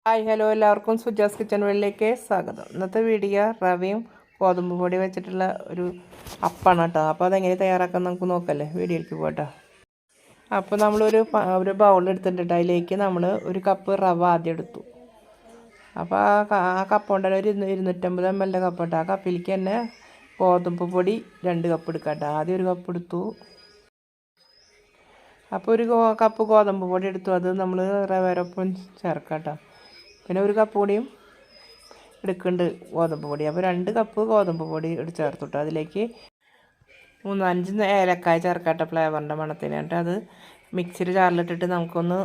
Hi hello എല്ലാവർക്കും Suja's kitchen വേൾഡിലേക്ക് സ്വാഗതം. ഇന്നത്തെ വീഡിയോ റവയും ഗോതമ്പ് പൊടി വെച്ചിട്ടുള്ള ഒരു അപ്പാണ് കേട്ടോ. അപ്പോൾ അതെങ്ങനെ തയ്യാറാക്കാൻ നമുക്ക് നോക്കല്ലേ, വീഡിയോയിലേക്ക് പോകട്ടോ. അപ്പോൾ ഒരു ബൗൾ എടുത്തിട്ടുണ്ട്. അതിലേക്ക് നമ്മൾ ഒരു കപ്പ് റവ ആദ്യം എടുത്തു. അപ്പോൾ ആ കപ്പ് കൊണ്ട് തന്നെ ഒരു 250 ml കപ്പ് കേട്ടോ. ആ കപ്പിലേക്ക് തന്നെ ഗോതമ്പ് പൊടി 2 കപ്പ് എടുക്കാം കേട്ടോ. ആദ്യം ഒരു കപ്പ് എടുത്തു. അപ്പോൾ ഒരു കപ്പ് ഗോതമ്പ് പൊടി എടുത്തു. അത് നമ്മൾ റവയോടൊപ്പം ചേർക്കാം കേട്ടോ. പിന്നെ ഒരു കപ്പ് കൂടിയും എടുക്കുന്നുണ്ട് ഗോതമ്പ് പൊടി. അപ്പോൾ 2 കപ്പ് ഗോതമ്പ് പൊടി ചേർത്തിട്ട് അതിലേക്ക് 3-5 ഏലക്കായ ചേർക്കട്ടെ ഫ്ലേവറിൻ്റെ മണത്തിന്. എന്നിട്ട് അത് മിക്സിയിൽ ജാറിലിട്ടിട്ട് നമുക്കൊന്ന്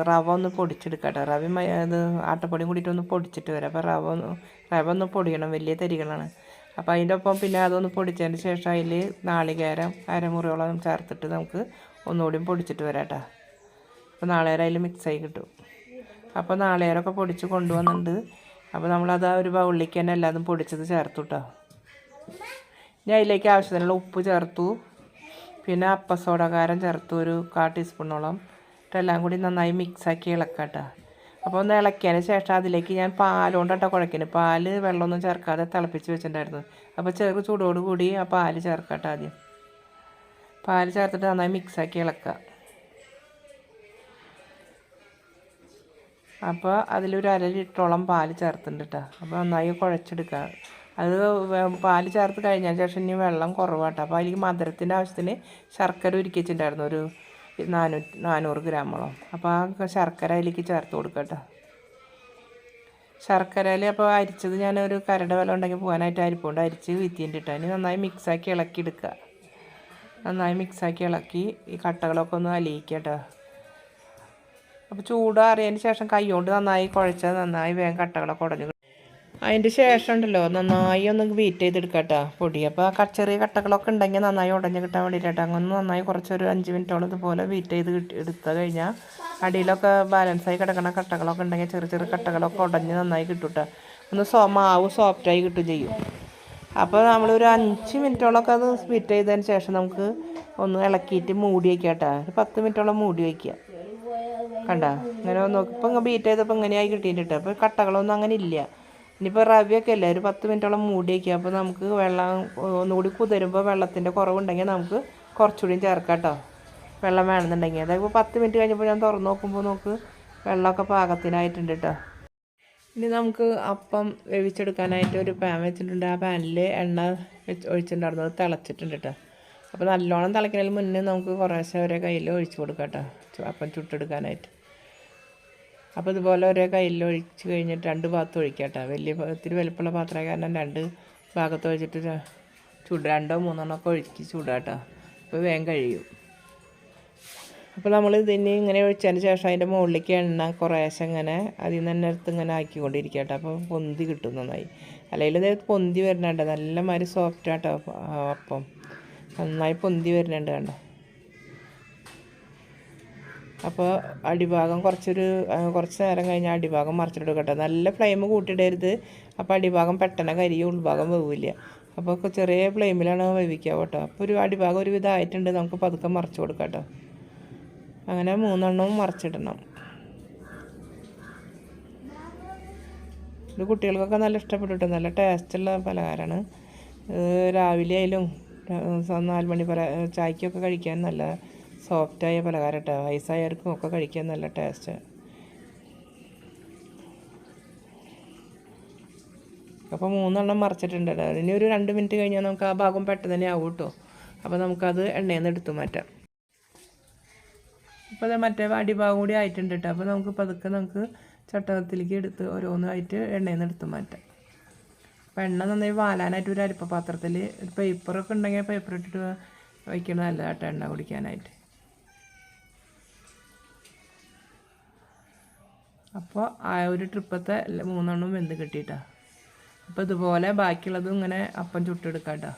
റവ ഒന്ന് പൊടിച്ചെടുക്കട്ടെ. റവയും അത് ആട്ടപ്പൊടിയും കൂടിയിട്ട് ഒന്ന് പൊടിച്ചിട്ട് വരാം. അപ്പോൾ റവ ഒന്ന് പൊടിയണം, വലിയ തരികളാണ്. അപ്പോൾ അതിൻ്റെ ഒപ്പം പിന്നെ അതൊന്ന് പൊടിച്ചതിന് ശേഷം അതിൽ നാളികേരം അരമുറിയോളം ചേർത്തിട്ട് നമുക്ക് ഒന്നുകൂടിയും പൊടിച്ചിട്ട് വരാം കേട്ടോ. അപ്പോൾ നാളികേരം അതിൽ മിക്സായി കിട്ടും. അപ്പോൾ നാളികേരമൊക്കെ പൊടിച്ച് കൊണ്ടുവന്നിട്ടുണ്ട്. അപ്പോൾ നമ്മളത് ഒരു ബൗളിലേക്ക് തന്നെ എല്ലാതും പൊടിച്ചത് ചേർത്തു കേട്ടോ. ഇനി അതിലേക്ക് ആവശ്യത്തിനുള്ള ഉപ്പ് ചേർത്തു. പിന്നെ അപ്പസോഡക്കാരം ചേർത്തു ഒരു 1/4 ടീസ്പൂണോളം. എല്ലാം കൂടി നന്നായി മിക്സാക്കി ഇളക്കാം കേട്ടോ. അപ്പോൾ ഒന്ന് ഇളക്കിയതിന് ശേഷം അതിലേക്ക് ഞാൻ പാലുകൊണ്ടാട്ടോ കുഴക്കുന്നത്. പാല് വെള്ളമൊന്നും ചേർക്കാതെ തിളപ്പിച്ച് വെച്ചിട്ടുണ്ടായിരുന്നു. അപ്പോൾ ചൂടോട് കൂടി ആ പാല് ചേർക്കാം കേട്ടോ. ആദ്യം പാല് ചേർത്തിട്ട് നന്നായി മിക്സാക്കി ഇളക്കുക. അപ്പോൾ അതിലൊരു 1/2 ലിറ്ററോളം പാല് ചേർത്തിട്ടുണ്ട് കേട്ടോ. അപ്പോൾ നന്നായി കുഴച്ചെടുക്കുക. അത് പാല് ചേർത്ത് കഴിഞ്ഞതിന് ശേഷം ഇനി വെള്ളം കുറവാട്ടോ. അപ്പോൾ അതിലേക്ക് മധുരത്തിൻ്റെ ആവശ്യത്തിന് ശർക്കര ഉരുക്കി വെച്ചിട്ടുണ്ടായിരുന്നു ഒരു 400 ഗ്രാമോളം. അപ്പോൾ ആ ശർക്കര അതിലേക്ക് ചേർത്ത് കൊടുക്കുക കേട്ടോ. ശർക്കരയിൽ അപ്പോൾ അരിച്ചത് ഞാനൊരു കരട് വെള്ളം ഉണ്ടെങ്കിൽ പോകാനായിട്ട് അരിപ്പുകൊണ്ട് അരിച്ച് വീത്തിയിട്ട് ഇട്ടാൽ ഇനി നന്നായി മിക്സാക്കി ഇളക്കി എടുക്കുക. നന്നായി മിക്സാക്കി ഇളക്കി ഈ കട്ടകളൊക്കെ ഒന്ന് അലിയിക്കുക കേട്ടോ. അപ്പോൾ ചൂടാറിയതിന് ശേഷം കൈ കൊണ്ട് നന്നായി കുഴച്ചാൽ നന്നായി വേഗം കട്ടകളൊക്കെ ഉടഞ്ഞു കിട്ടും. അതിൻ്റെ ശേഷം ഉണ്ടല്ലോ നന്നായി ഒന്ന് ബീറ്റ് ചെയ്തെടുക്കാം കേട്ടോ പൊടി. അപ്പോൾ ആ ചെറിയ കട്ടകളൊക്കെ ഉണ്ടെങ്കിൽ നന്നായി ഉടഞ്ഞ് കിട്ടാൻ വേണ്ടിയിട്ടാണ്. അങ്ങനെ നന്നായി കുറച്ചൊരു 5 മിനിറ്റോളം ഇതുപോലെ ബീറ്റ് ചെയ്ത് എടുത്തു കഴിഞ്ഞാൽ അടിയിലൊക്കെ ബാലൻസായി കിടക്കുന്ന കട്ടകളൊക്കെ ഉണ്ടെങ്കിൽ ചെറിയ കട്ടകളൊക്കെ ഉടഞ്ഞ് നന്നായി കിട്ടും കേട്ടോ. ഒന്ന് മാവ് സോഫ്റ്റായി കിട്ടും ചെയ്യും. അപ്പോൾ നമ്മളൊരു 5 മിനിറ്റോളമൊക്കെ അത് ബീറ്റ് ചെയ്തതിന് ശേഷം നമുക്ക് ഒന്ന് ഇളക്കിയിട്ട് മൂടി വയ്ക്കുക കേട്ടോ. ഒരു 10 മിനിറ്റോളം മൂടി വയ്ക്കുക. കണ്ട ഇങ്ങനെ നോക്കിയപ്പോൾ ബീറ്റ് ചെയ്തപ്പോൾ ഇങ്ങനെയായി കിട്ടിയിട്ട്. അപ്പോൾ കട്ടകളൊന്നും അങ്ങനെ ഇല്ല. ഇനിയിപ്പോൾ റവയൊക്കെ അല്ലേ ഒരു 10 മിനിറ്റോളം മൂടി വയ്ക്കുക. അപ്പോൾ നമുക്ക് വെള്ളം ഒന്നുകൂടി കുതിരുമ്പോൾ വെള്ളത്തിൻ്റെ കുറവുണ്ടെങ്കിൽ നമുക്ക് കുറച്ചുകൂടിയും ചേർക്കാം കേട്ടോ. വെള്ളം വേണമെന്നുണ്ടെങ്കിൽ അതായത് 10 മിനിറ്റ് കഴിഞ്ഞപ്പോൾ ഞാൻ തുറന്ന് നോക്കുമ്പോൾ നമുക്ക് വെള്ളമൊക്കെ പാകത്തിനായിട്ടുണ്ട് കേട്ടോ. ഇനി നമുക്ക് അപ്പം വേവിച്ചെടുക്കാനായിട്ട് ഒരു പാൻ വെച്ചിട്ടുണ്ട്. ആ പാനിൽ എണ്ണ ഒഴിച്ചിട്ടുണ്ടായിരുന്നു. അത് തിളച്ചിട്ടുണ്ട് കേട്ടോ. അപ്പോൾ നല്ലോണം തിളയ്ക്കുന്നതിന് മുന്നേ നമുക്ക് കുറേശ്ശെ ഒരേ കയ്യിൽ ഒഴിച്ച് കൊടുക്കാം കേട്ടോ അപ്പം ചുട്ടെടുക്കാനായിട്ട്. അപ്പോൾ ഇതുപോലെ ഒരേ കയ്യിൽ ഒഴിച്ച് കഴിഞ്ഞിട്ട് 2 ഭാഗത്ത് ഒഴിക്കാം കേട്ടോ. ഇത്തിരി വലുപ്പമുള്ള പാത്രമായ കാരണം 2 ഭാഗത്ത് ഒഴിച്ചിട്ട് 2 3 ഒഴിച്ച് ചൂടാം കേട്ടോ. അപ്പോൾ വേഗം കഴിയും. അപ്പോൾ നമ്മൾ ഇതിന് ഇങ്ങനെ ഒഴിച്ചതിന് ശേഷം അതിൻ്റെ മുകളിലേക്ക് എണ്ണ കുറേശ്ശെ ഇങ്ങനെ അതിൽ നിന്ന് തന്നെ എടുത്ത് ഇങ്ങനെ ആക്കിക്കൊണ്ടിരിക്കുക കേട്ടോ. അപ്പോൾ പൊന്തി കിട്ടും നന്നായി. അല്ലെങ്കിൽ ഇത് പൊന്തി വരുന്നുണ്ട് നല്ല മാതിരി സോഫ്റ്റ് ആട്ടോ. അപ്പം നന്നായി പൊന്തി വരുന്നുണ്ട് കണ്ടോ. അപ്പോൾ അടിഭാഗം കുറച്ച് നേരം കഴിഞ്ഞാൽ അടിഭാഗം മറിച്ചിട്ട് കേട്ടോ. നല്ല ഫ്ലെയിം കൂട്ടിയിടരുത്. അപ്പോൾ അടിഭാഗം പെട്ടെന്ന് കരിയും, ഉൾഭാഗം വേവില്ല. അപ്പോൾ ചെറിയ ഫ്ലെയിമിലാണ് വേവിക്കുക കേട്ടോ. അപ്പോൾ ഒരു അടിഭാഗം ഒരു വിധമായിട്ടുണ്ട്. നമുക്ക് പതുക്കെ മറിച്ച് കൊടുക്കാം കേട്ടോ. അങ്ങനെ 3 മറിച്ചിടണം. ഇത് കുട്ടികൾക്കൊക്കെ നല്ല ഇഷ്ടപ്പെട്ടിട്ട് നല്ല ടേസ്റ്റുള്ള പലഹാരമാണ്. രാവിലെ ആയാലും 4 മണി ചായക്കൊക്കെ കഴിക്കാൻ നല്ല സോഫ്റ്റായ പലഹാരം കേട്ടോ. വയസ്സായവർക്കും ഒക്കെ കഴിക്കാൻ നല്ല ടേസ്റ്റ്. അപ്പോൾ 3 മറിച്ചിട്ടുണ്ട്. ഇനി ഒരു 2 മിനിറ്റ് കഴിഞ്ഞാൽ നമുക്ക് ആ ഭാഗം പെട്ടെന്ന് തന്നെ ആവും കേട്ടോ. അപ്പോൾ നമുക്കത് എണ്ണയിൽ നിന്ന് എടുത്തു മാറ്റാം. അപ്പോൾ അത് മറ്റേ അടിഭാഗം കൂടി ആയിട്ടുണ്ട് കേട്ടോ. അപ്പോൾ നമുക്ക് പതുക്കെ നമുക്ക് ചട്ടകത്തിലേക്ക് എടുത്ത് ഓരോന്നായിട്ട് എണ്ണയിൽ നിന്ന് എടുത്തു മാറ്റാം. അപ്പോൾ എണ്ണ നന്നായി വാലാനായിട്ട് ഒരു അരിപ്പ പാത്രത്തിൽ ഒരു പേപ്പറൊക്കെ ഉണ്ടെങ്കിൽ പേപ്പർ ഇട്ടിട്ട് വയ്ക്കണം നല്ലതായിട്ട് എണ്ണ കുടിക്കാനായിട്ട്. അപ്പോൾ ആ ഒരു ട്രിപ്പത്തെ 3 വെന്ത് കിട്ടിയിട്ടാണ്. അപ്പോൾ ഇതുപോലെ ബാക്കിയുള്ളതും ഇങ്ങനെ അപ്പം ചുട്ടെടുക്കാം കേട്ടോ.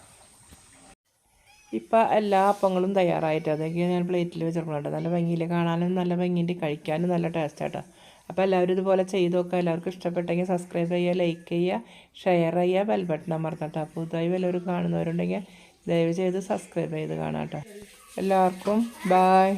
ഇപ്പോൾ എല്ലാ അപ്പങ്ങളും തയ്യാറായിട്ട് അതൊക്കെ ഞാൻ പ്ലേറ്റിൽ വെച്ചിട്ടുണ്ട്. നല്ല ഭംഗിയിൽ കാണാനും നല്ല ഭംഗിയുണ്ട്, കഴിക്കാനും നല്ല ടേസ്റ്റാട്ടോ. അപ്പോൾ എല്ലാവരും ഇതുപോലെ ചെയ്ത് നോക്കുക. എല്ലാവർക്കും ഇഷ്ടപ്പെട്ടെങ്കിൽ സബ്സ്ക്രൈബ് ചെയ്യുക, ലൈക്ക് ചെയ്യുക, ഷെയർ ചെയ്യുക, ബെൽ ബട്ടൺ അമർത്തട്ടോ. അപ്പോൾ പുതുതായി വല്ലവരും കാണുന്നവരുണ്ടെങ്കിൽ ദയവ് ചെയ്ത് സബ്സ്ക്രൈബ് ചെയ്ത് കാണാം കേട്ടോ. എല്ലാവർക്കും ബായ്.